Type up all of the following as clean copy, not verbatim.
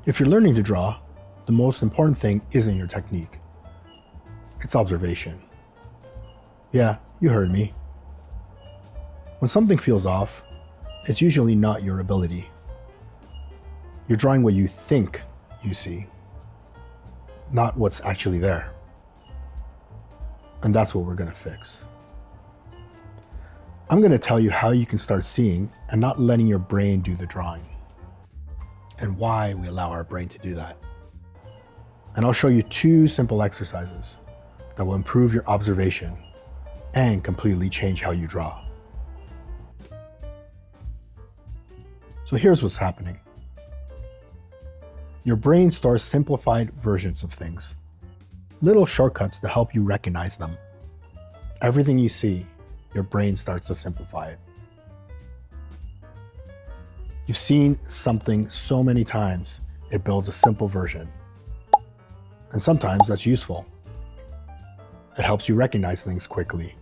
If you're learning to draw, the most important thing isn't your technique. It's observation. Yeah, you heard me. When something feels off, it's usually not your ability. You're drawing what you think you see, not what's actually there. And that's what we're going to fix. I'm going to tell you how you can start seeing and not letting your brain do the drawing, and why we allow our brain to do that. And I'll show you 2 simple exercises that will improve your observation and completely change how you draw. So here's what's happening. Your brain stores simplified versions of things, little shortcuts to help you recognize them. Everything you see, your brain starts to simplify it. You've seen something so many times, it builds a simple version. And sometimes that's useful. It helps you recognize things quickly.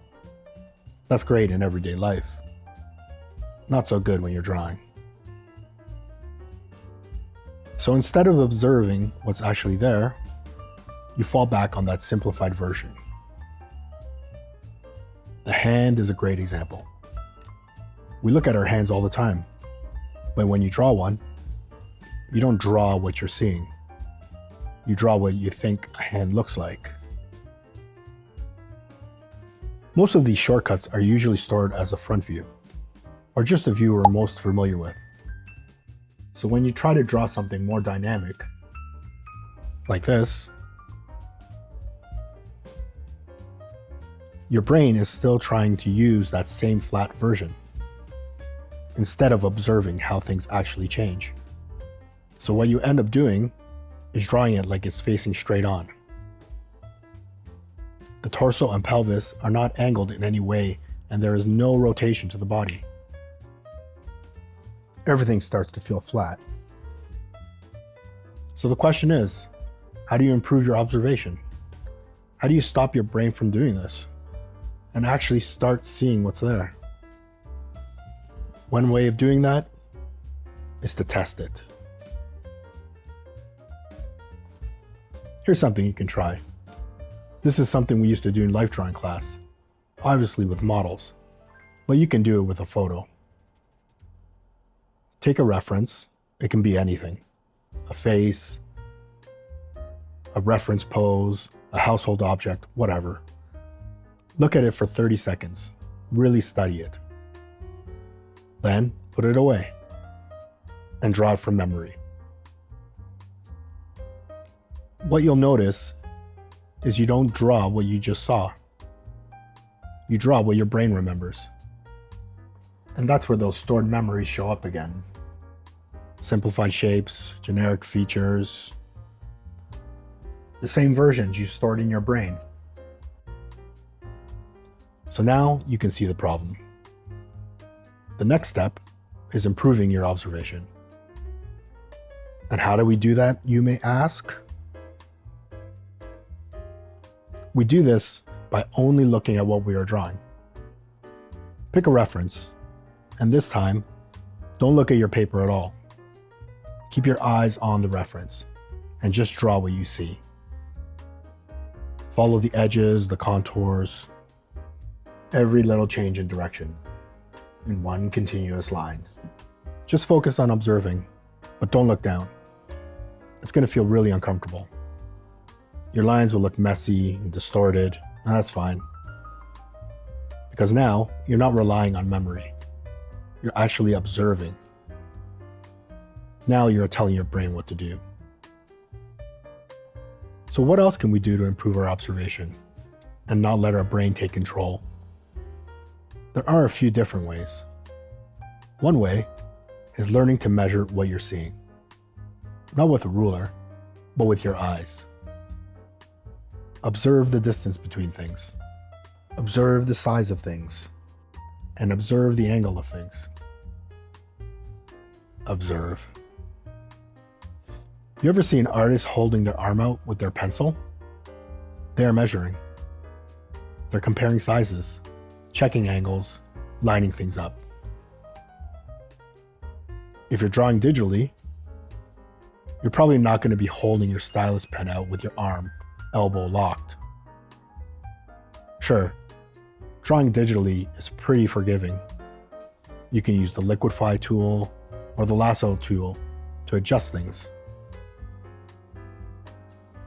That's great in everyday life. Not so good when you're drawing. So instead of observing what's actually there, you fall back on that simplified version. The hand is a great example. We look at our hands all the time, but when you draw one, you don't draw what you're seeing. You draw what you think a hand looks like. Most of these shortcuts are usually stored as a front view, or just the view we're most familiar with. So when you try to draw something more dynamic, like this, your brain is still trying to use that same flat version, instead of observing how things actually change. So what you end up doing is drawing it like it's facing straight on. The torso and pelvis are not angled in any way, and there is no rotation to the body. Everything starts to feel flat. So the question is, how do you improve your observation? How do you stop your brain from doing this and actually start seeing what's there? One way of doing that is to test it. Here's something you can try. This is something we used to do in life drawing class, obviously with models, but you can do it with a photo. Take a reference. It can be anything. A face, a reference pose, a household object, whatever. Look at it for 30 seconds. Really study it. Then put it away and draw it from memory. What you'll notice is you don't draw what you just saw. You draw what your brain remembers. And that's where those stored memories show up again. Simplified shapes, generic features, the same versions you stored in your brain. So now you can see the problem. The next step is improving your observation. And how do we do that, you may ask? We do this by only looking at what we are drawing. Pick a reference, and this time, don't look at your paper at all. Keep your eyes on the reference and just draw what you see. Follow the edges, the contours, every little change in direction in one continuous line. Just focus on observing, but don't look down. It's going to feel really uncomfortable. Your lines will look messy and distorted, and that's fine. Because now you're not relying on memory. You're actually observing. Now you're telling your brain what to do. So what else can we do to improve our observation and not let our brain take control? There are a few different ways. One way is learning to measure what you're seeing. Not with a ruler, but with your eyes. Observe the distance between things. Observe the size of things. And observe the angle of things. Observe. You ever see an artist holding their arm out with their pencil? They are measuring. They're comparing sizes, checking angles, lining things up. If you're drawing digitally, You're probably not going to be holding your stylus pen out with your arm, elbow locked. Sure, drawing digitally is pretty forgiving. You can use the Liquify tool or the Lasso tool to adjust things.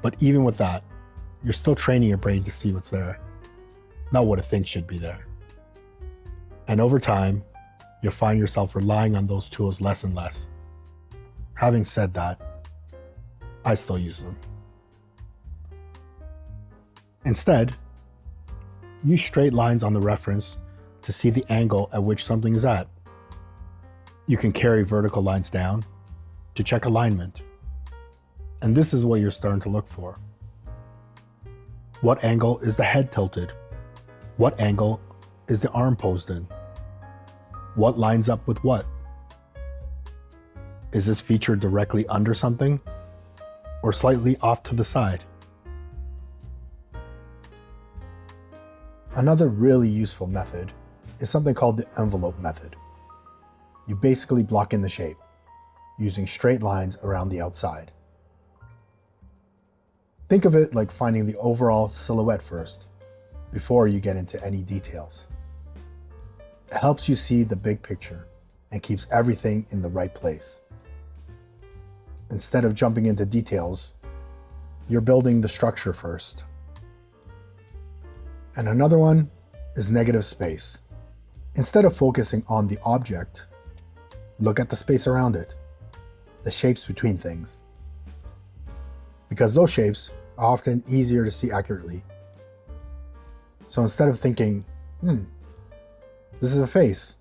But even with that, you're still training your brain to see what's there, not what it thinks should be there. And over time, you'll find yourself relying on those tools less and less. Having said that, I still use them. Instead, use straight lines on the reference to see the angle at which something is at. You can carry vertical lines down to check alignment. And this is what you're starting to look for. What angle is the head tilted? What angle is the arm posed in? What lines up with what? Is this feature directly under something or slightly off to the side? Another really useful method is something called the envelope method. You basically block in the shape using straight lines around the outside. Think of it like finding the overall silhouette first, before you get into any details. It helps you see the big picture and keeps everything in the right place. Instead of jumping into details, you're building the structure first. And another one is negative space. Instead of focusing on the object, look at the space around it, the shapes between things. Because those shapes are often easier to see accurately. So instead of thinking, this is a face,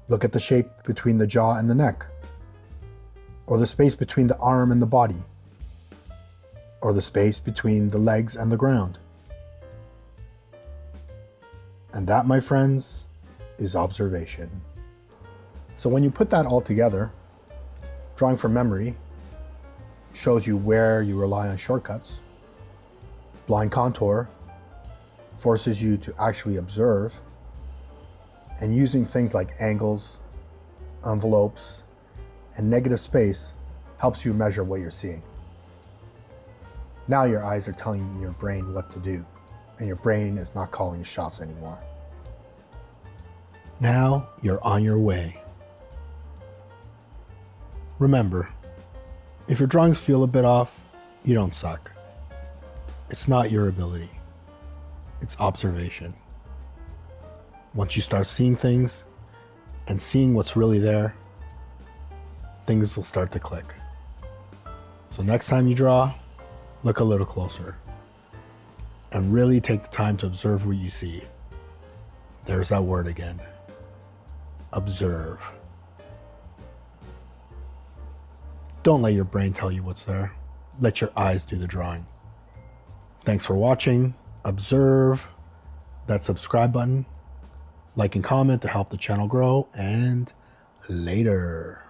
look at the shape between the jaw and the neck, or the space between the arm and the body, or the space between the legs and the ground. And that, my friends, is observation. So when you put that all together, drawing from memory shows you where you rely on shortcuts. Blind contour forces you to actually observe, and using things like angles, envelopes, and negative space helps you measure what you're seeing. Now your eyes are telling your brain what to do, and your brain is not calling shots anymore. Now you're on your way. Remember, if your drawings feel a bit off, you don't suck. It's not your ability. It's observation. Once you start seeing things and seeing what's really there, things will start to click. So next time you draw, look a little closer and really take the time to observe what you see. There's that word again. Observe. Don't let your brain tell you what's there. Let your eyes do the drawing. Thanks for watching. Observe that subscribe button, like and comment to help the channel grow, and later.